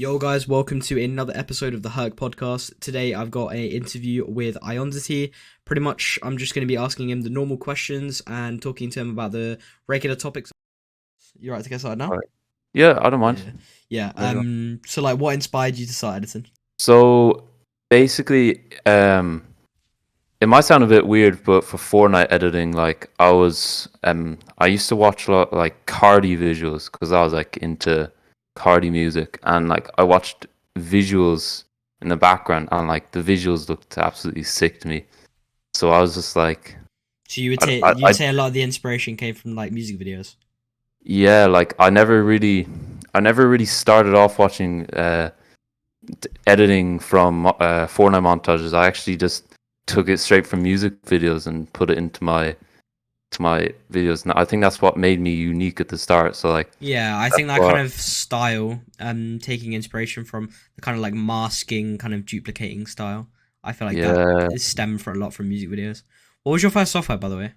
Yo guys, welcome to another episode of the Hrke podcast. Today I've got an interview with Ionisity. Pretty much I'm just going to be asking him the normal questions and talking to him about the regular topics. You right to get started now? Alright. Yeah, I don't mind. Yeah. Yeah. Ready to go. So like what inspired you to start editing? So basically, it might sound a bit weird, but for Fortnite editing, like I used to watch a lot like Cardi visuals because I was like into Cardi music, and like I watched visuals in the background, and like the visuals looked absolutely sick to me. So I was just like, So you would I, say I, you'd I say a lot of the inspiration came from like music videos. yeah, like I never really started off watching editing from Fortnite montages. I actually just took it straight from music videos and put it into my videos. And I think that's what made me unique at the start. So like Yeah, I that's think that kind what of style, taking inspiration from the kind of like masking, kind of duplicating style. I feel like that yeah. is stemmed for a lot from music videos. What was your first software, by the way?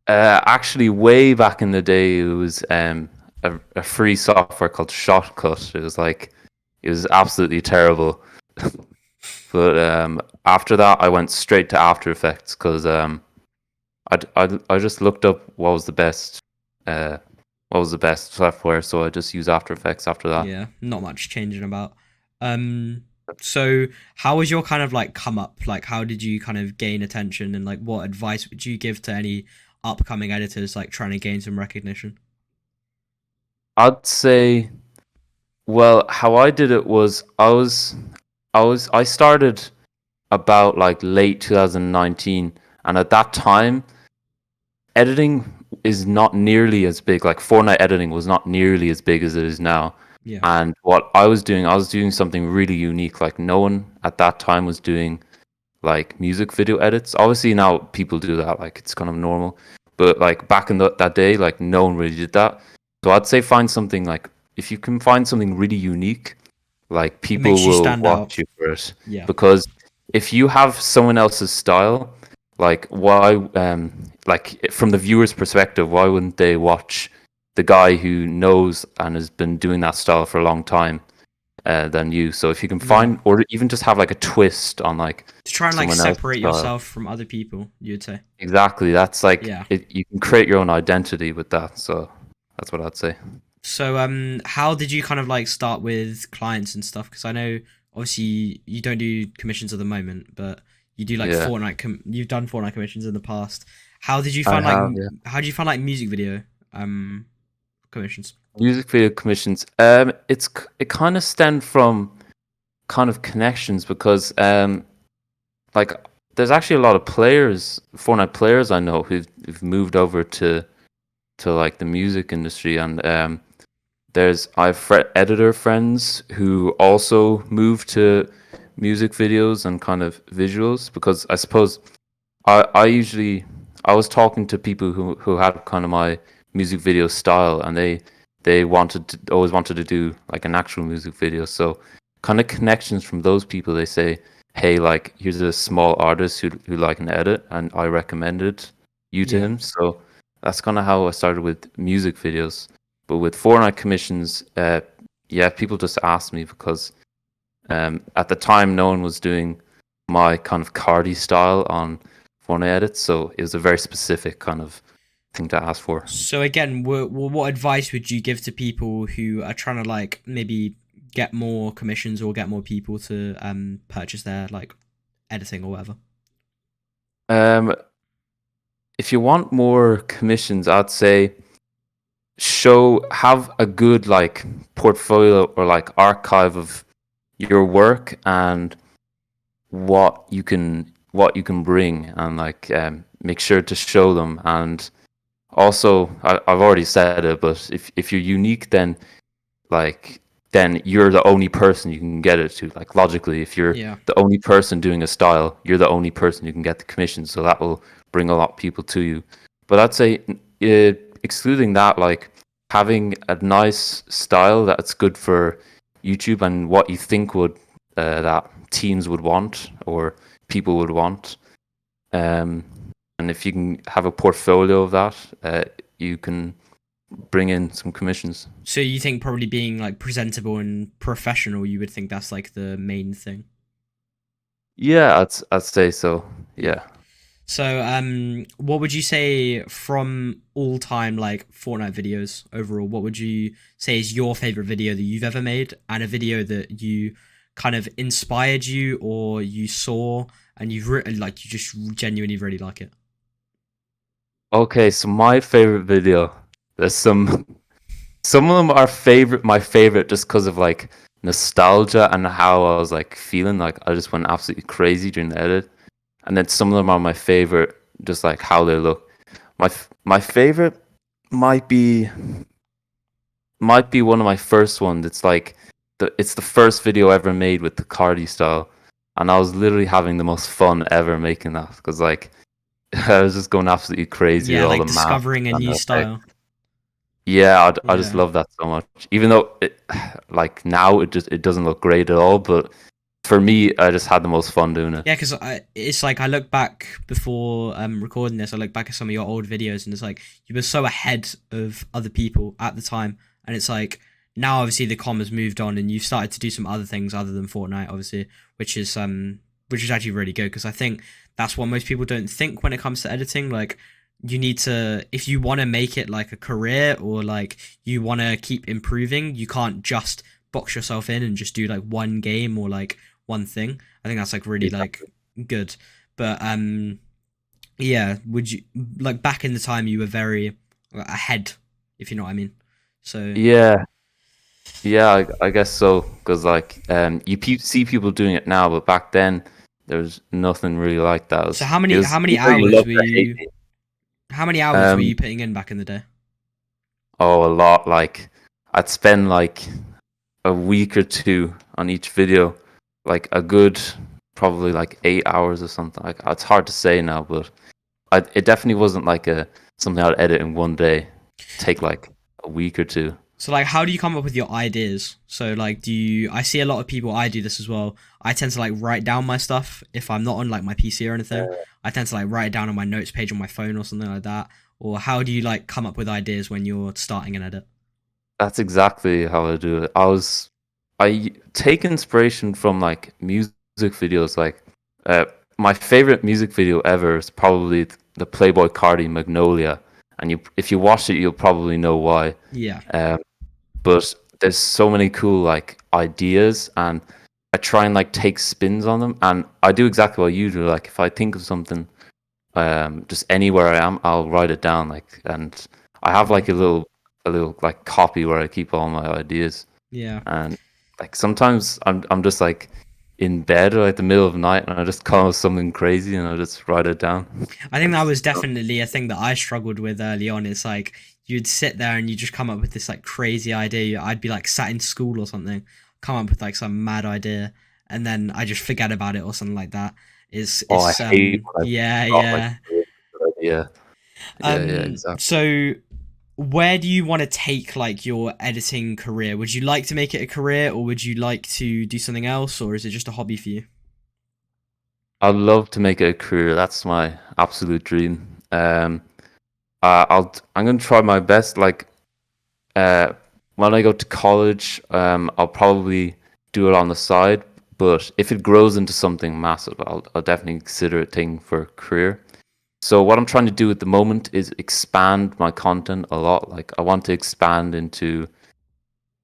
Actually, way back in the day, it was a free software called Shotcut. It was absolutely terrible. But after that, I went straight to After Effects because I just looked up uh, what was the best software, so I just used After Effects after that. Yeah, not much changing about. Um, so how was your kind of like come up? Like, how did you kind of gain attention, and like, what advice would you give to any upcoming editors like trying to gain some recognition? I'd say, well, how I did it was I started about like late 2019, and at that time, editing is not nearly as big. Like Fortnite editing was not nearly as big as it is now. Yeah, And what I was doing something really unique. Like no one at that time was doing like music video edits. Obviously now people do that, like it's kind of normal. But like back in that day, like no one really did that. So I'd say find something like if you can find something really unique, like it people makes you will stand out. watch you for it. Yeah, Because if you have someone else's style, like why like from the viewer's perspective, why wouldn't they watch the guy who knows and has been doing that style for a long time than you? So if you can yeah. find or even just have like a twist on like To try and like someone else's separate style. yourself from other people, you'd say. Exactly. That's like Yeah. it, you can create your own identity with that. So that's what I'd say. So, how did you kind of like start with clients and stuff? Because I know obviously you don't do commissions at the moment, but you do like Yeah, You've done Fortnite commissions in the past. How did you I find like have. Yeah. how did you find like music video um commissions? Music video commissions. It kind of stemmed from kind of connections because like there's actually a lot of players, Fortnite players I know who've moved over to like the music industry, and I've editor friends who also moved to music videos and kind of visuals because I suppose I usually I was talking to people who had kind of my music video style, and they always wanted to do like an actual music video. So kind of connections from those people. They say, hey, like here's a small artist who like an edit, and I recommended you to Yeah, him. So that's kind of how I started with music videos. But with Fortnite commissions, yeah, people just asked me because at the time no one was doing my kind of Cardi style on Fortnite edits, so it was a very specific kind of thing to ask for. so again, what advice would you give to people who are trying to like maybe get more commissions or get more people to purchase their like editing or whatever? Um, if you want more commissions, I'd say have a good like portfolio or like archive of your work and what you can bring, and like make sure to show them. And also I've already said it, but if you're unique, like then you're the only person you can get it to. Like logically, if you're Yeah, the only person doing a style, you're the only person you can get the commission. So that will bring a lot of people to you. But I'd say, excluding that, like having a nice style that's good for YouTube and what you think would that teens would want or people would want. Um, and if you can have a portfolio of that, you can bring in some commissions. So you think probably being like presentable and professional, you would think that's like the main thing. Yeah, I'd say so. Yeah. Yeah. So, what would you say from all time like Fortnite videos overall? What would you say is your favorite video that you've ever made, and a video that you kind of inspired you or you saw and like you just genuinely really like it? Okay, so my favorite video. There's some of them are my favorite just because of like nostalgia and how I was like feeling. Like I just went absolutely crazy during the edit. And then some of them are my favorite, just like how they look. My favorite might be one of my first ones. It's like it's the first video ever made with the Cardi style, and I was literally having the most fun ever making that because like I was just going absolutely crazy Yeah, with all like the math discovering a and new the effects. style. Yeah, I just Yeah. love that so much. Even though like now it doesn't look great at all, but for me, I just had the most fun doing it. Yeah, because it's like I look back before recording this. I look back at some of your old videos, and it's like you were so ahead of other people at the time, and it's like now obviously the com has moved on, and you've started to do some other things other than Fortnite, obviously, which is actually really good because I think that's what most people don't think when it comes to editing. Like you need to, if you want to make it like a career or like you want to keep improving, you can't just box yourself in and just do like one game or like one thing. I think that's like really like good. But yeah, would you like back in the time you were very ahead, if you know what I mean? So Yeah, yeah, I guess so. Because like, see people doing it now, but back then there was nothing really like that. so It was how many either you hours loved were or hate you it. how many hours were you Um, putting in back in the day? oh, a lot. Like, I'd spend like a week or two on each video, like a good probably like 8 hours or something. Like, it's hard to say now, but it definitely wasn't like a something I'd edit in one day. Take like a week or two. So like how do you come up with your ideas? So like do you I see a lot of people, I do this as well. I tend to like write down my stuff if I'm not on like my PC or anything. I tend to like write it down on my notes page on my phone or something like that. Or how do you like come up with ideas when you're starting an edit? That's exactly how I do it. I take inspiration from like music videos. Like, uh, my favorite music video ever is probably the Playboy Cardi Magnolia, and if you watch it, you'll probably know why. Yeah. Um, but there's so many cool like ideas, and I try and like take spins on them, and I do exactly what you do. Like, if I think of something, just anywhere I am, I'll write it down. Like, and I have like a little like copy where I keep all my ideas. Yeah. And like sometimes I'm just like in bed or like the middle of the night, and I just come up with something crazy and I just write it down. I think that It's was definitely a thing that I struggled with early on. It's like you'd sit there and you just come up with this like crazy idea. I'd be like sat in school or something, come up with like some mad idea, and then I just forget about it or something like that. oh, I hate when I Yeah, got like yeah. a really good idea. Yeah, exactly. So where do you want to take like your editing career? Would you like to make it a career, or would you like to do something else, or is it just a hobby for you? I'd love to make it a career. That's my absolute dream. I'm gonna try my best. Like, uh, when I go to college, I'll probably do it on the side. But if it grows into something massive, I'll definitely consider it thing for a career. So what I'm trying to do at the moment is expand my content a lot. Like, I want to expand into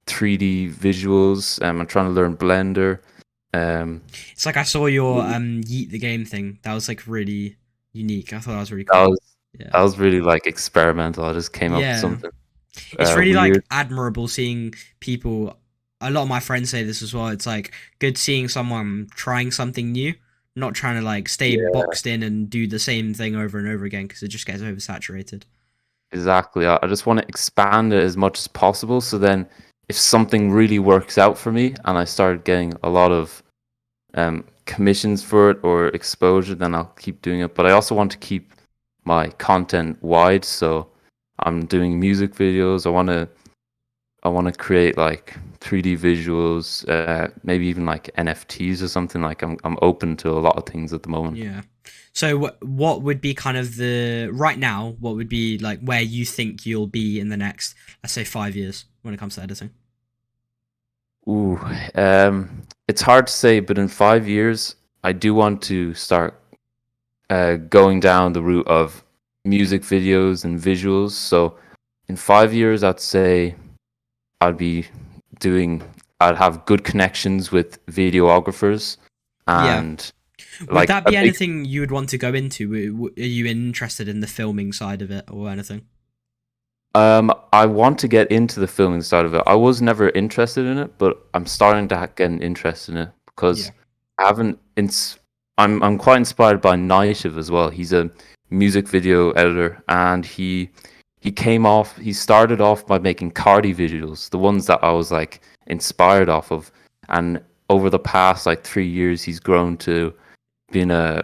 3D visuals. I'm trying to learn Blender. Um, It's like I saw your Yeet the Game thing. That was like really unique. I thought that was really that cool. was Yeah. that was really like experimental. I just came up with Yeah. something It's really like weird. admirable seeing people. A lot of my friends say this as well. It's like good seeing someone trying something new, not trying to like stay Yeah, boxed in and do the same thing over and over again because it just gets oversaturated. exactly. I just want to expand it as much as possible. So then, if something really works out for me and I start getting a lot of commissions for it or exposure, then I'll keep doing it. But I also want to keep my content wide. So I'm doing music videos. I want to create like 3D visuals, maybe even like NFTs or something. Like I'm open to a lot of things at the moment. Yeah. So what would be kind of the right now? What would be like where you think you'll be in the next, let's say, 5 years when it comes to editing? Ooh, it's hard to say, but in 5 years, I do want to start going down the route of music videos and visuals. So in 5 years, I'd say I'd be doing, I'd have good connections with videographers Yeah. and Would like that a be big. anything you would want to go into? Are you interested in the filming side of it or anything? I want to get into the filming side of it. I was never interested in it, but I'm starting to get an interest in it Yeah. because I haven't. I'm quite inspired by Naishiv as well. He's a music video editor, and he came off. He started off by making Cardi visuals, the ones that I was like inspired off of, and over the past like 3 years, he's grown to being an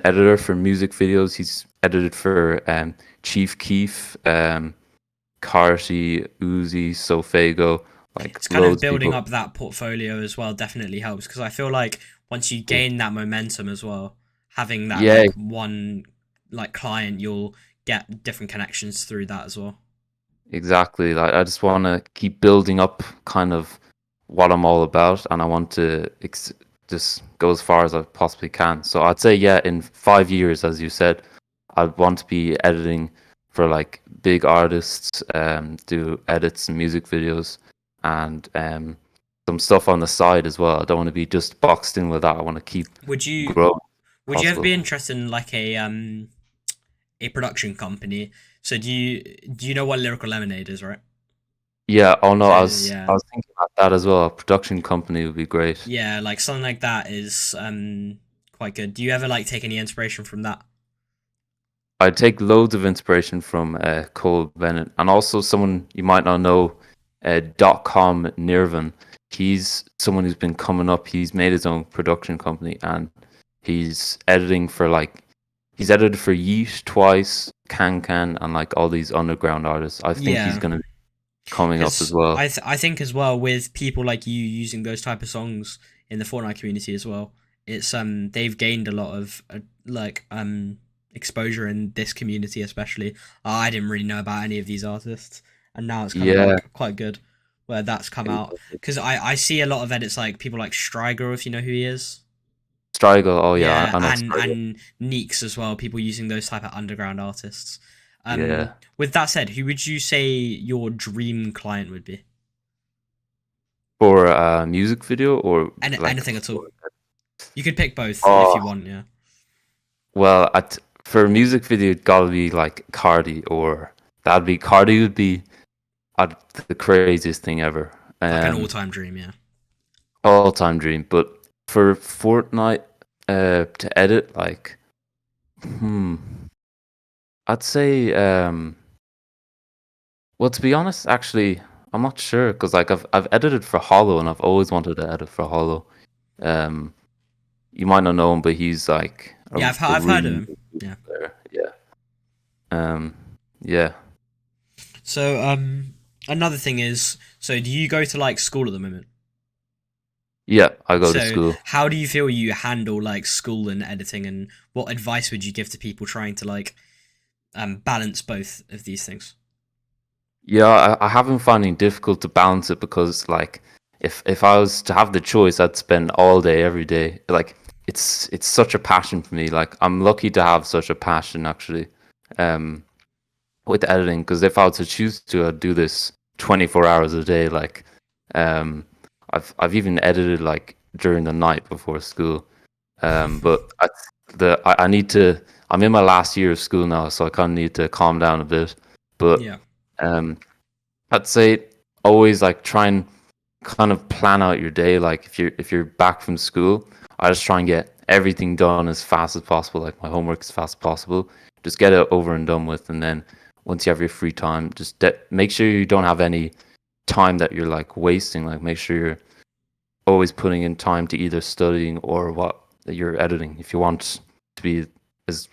editor for music videos. He's edited for Chief Keef. Carti, Uzi, Sofago, like It's kind of loads of building people. up that portfolio as well definitely helps because I feel like once you gain that momentum as well, having that Yeah, like one like client, you'll get different connections through that as well. exactly. Like I just want to keep building up kind of what I'm all about, and I want to just go as far as I possibly can. So I'd say, yeah, in 5 years, as you said, I'd want to be editing for like big artists, do edits and music videos, and some stuff on the side as well. I don't want to be just boxed in with that. I want to keep Would you growing if would you ever possible. be interested in like a production company? So do you know what Lyrical Lemonade is, right? Yeah, oh no, So I yeah. was thinking about that as well. A production company would be great. Yeah, like something like that is quite good. Do you ever like take any inspiration from that? I take loads of inspiration from Cole Bennett and also someone you might not know, .com Nirvan. He's someone who's been coming up. He's made his own production company and he's editing for like he's edited for Yeet twice, Can and like all these underground artists. I think he's Yeah. gonna be coming up as Because well. I think as well with people like you using those type of songs in the Fortnite community as well, it's they've gained a lot of like exposure in this community especially. I didn't really know about any of these artists, and now it's kind of Yeah, like quite good where that's come out. Because I see a lot of edits like people like Striger, if you know who he is. Strigo. Oh yeah, Yeah, I know and Strigo. and Neeks as well. People using those type of underground artists. Yeah. With that said, who would you say your dream client would be? For a music video or like Anything at all. You could pick both if oh you want. Yeah, well for a music video it gotta be like Cardi or that'd be Cardi would be the craziest thing ever. like an all-time dream. Yeah, All time dream. But for Fortnite to edit like hmm I'd say well to be honest actually I'm not sure because like I've edited for Hollow and I've always wanted to edit for Hollow. Um you might not know him but he's like yeah. a I've heard of really him. Yeah. player. Yeah. Um, yeah, So another thing is, so do you go to like school at the moment? yeah. I go to So school. how do you feel you handle like school and editing, and what advice would you give to people trying to like balance both of these things? Yeah, I have been finding it difficult to balance it because, like, if I was to have the choice, I'd spend all day, every day. Like, it's such a passion for me. Like, I'm lucky to have such a passion actually, um, with editing. Because if I were to choose to, I'd do this 24 hours a day. Like, um, I've even edited like during the night before school. But I need to. I'm in my last year of school now, so I kind of need to calm down a bit. But Yeah. um, I'd say always like try and kind of plan out your day. Like if you're back from school, I just try and get everything done as fast as possible. Like my homework as fast as possible. Just get it over and done with, and then once you have your free time, just make sure you don't have any time that you're like wasting. Like make sure you're always putting in time to either studying or what you're editing if you want to be as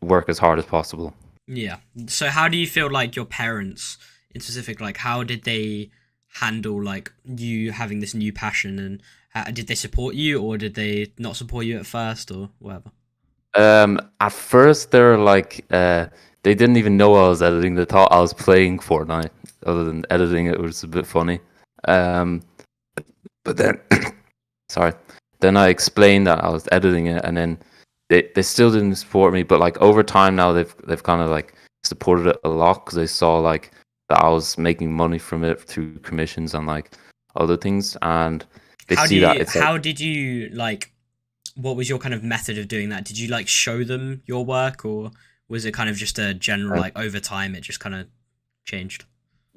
work as hard as possible. Yeah. So how do you feel like your parents, in specific, like how did they handle like you having this new passion, and did they support you or did they not support you at first or whatever? At first they're like they didn't even know I was editing. They thought I was playing Fortnite. Other than editing, it was a bit funny. Um, but then, sorry, then I explained that I was editing it, and then they still didn't support me. But like over time now, they've kind of like supported it a lot because they saw like that I was making money from it through commissions and like other things, and they see that it's like How did you like, what was your kind of method of doing that? Did you like show them your work, or was it kind of just a general like over time it just kind of changed?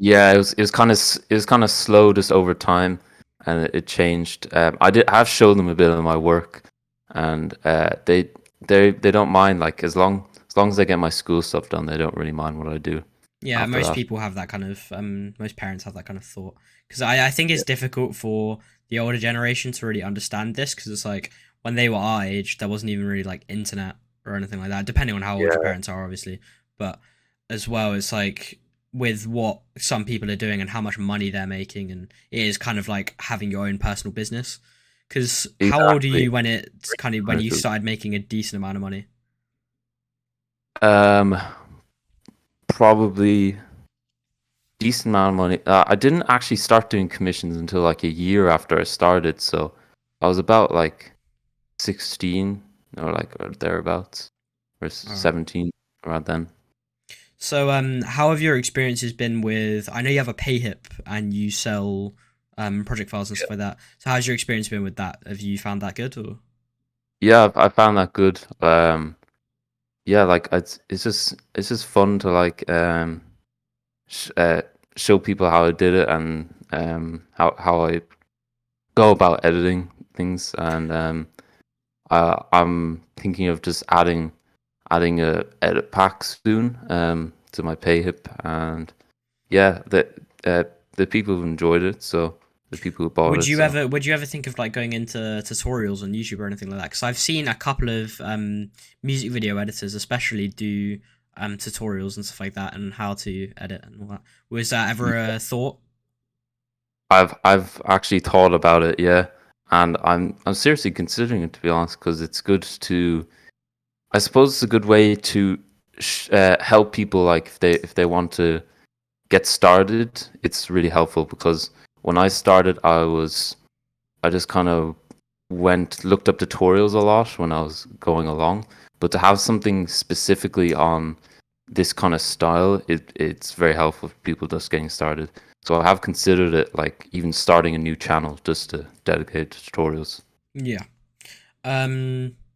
yeah, it was kind of slow just over time, and it changed. I have showed them a bit of my work, and they don't mind like as long as I get my school stuff done, they don't really mind what I do Yeah, after most that. people have that kind of most parents have that kind of thought, because I think it's difficult for the older generation to really understand this, because it's like when they were our age there wasn't even really like internet or anything like that, depending on how old your Yeah, parents are obviously. But as well, it's like with what some people are doing and how much money they're making, and it is kind of like having your own personal business. Because how old are exactly. you when it's kind of when Kind you of started making a decent amount of money? Um, probably decent amount of money. I didn't actually start doing commissions until like a year after I started, so I was about like 16 or thereabouts, or All right. 17 around then. So, how have your experiences been with? I know you have a Payhip and you sell project files and stuff like that. So, how's your experience been with that? Have you found that good or? Yeah, I found that good. Yeah, like it's just fun to like sh show people how I did it and how I go about editing things. And I'm thinking of just adding a edit pack soon to my Payhip, and yeah, the people who enjoyed it, so the people who bought it, so. Would you ever think of like going into tutorials on YouTube or anything like that? Because I've seen a couple of music video editors, especially, do tutorials and stuff like that, and how to edit and all that. Was that ever a thought? I've actually thought about it, yeah, and I'm seriously considering it, to be honest, because it's good to. I suppose it's a good way to help people, like if they want to get started. It's really helpful because when I started, I just kind of looked up tutorials a lot when I was going along, but to have something specifically on this kind of style, it's very helpful for people just getting started. So I have considered it, like even starting a new channel just to dedicate to tutorials. Yeah.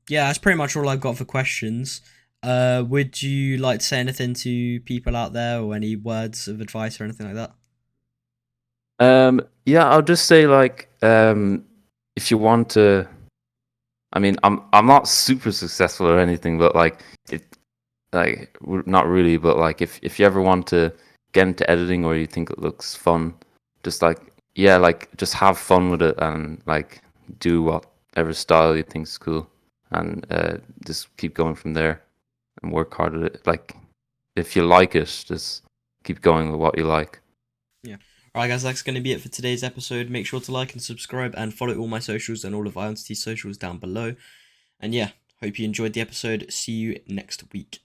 Yeah, that's pretty much all I've got for questions. Would you like to say anything to people out there, or any words of advice or anything like that? Yeah, I'll just say like, if you want to, I mean, I'm not super successful or anything, but like it, not really, but like if you ever want to get into editing or you think it looks fun, just like yeah, like just have fun with it and like do whatever style you think's cool, and just keep going from there and work hard at it. Like if you like it, just keep going with what you like. Yeah. Alright, guys, that's going to be it for today's episode. Make sure to like and subscribe and follow all my socials and all of Ionisity socials down below. And yeah, hope you enjoyed the episode. See you next week.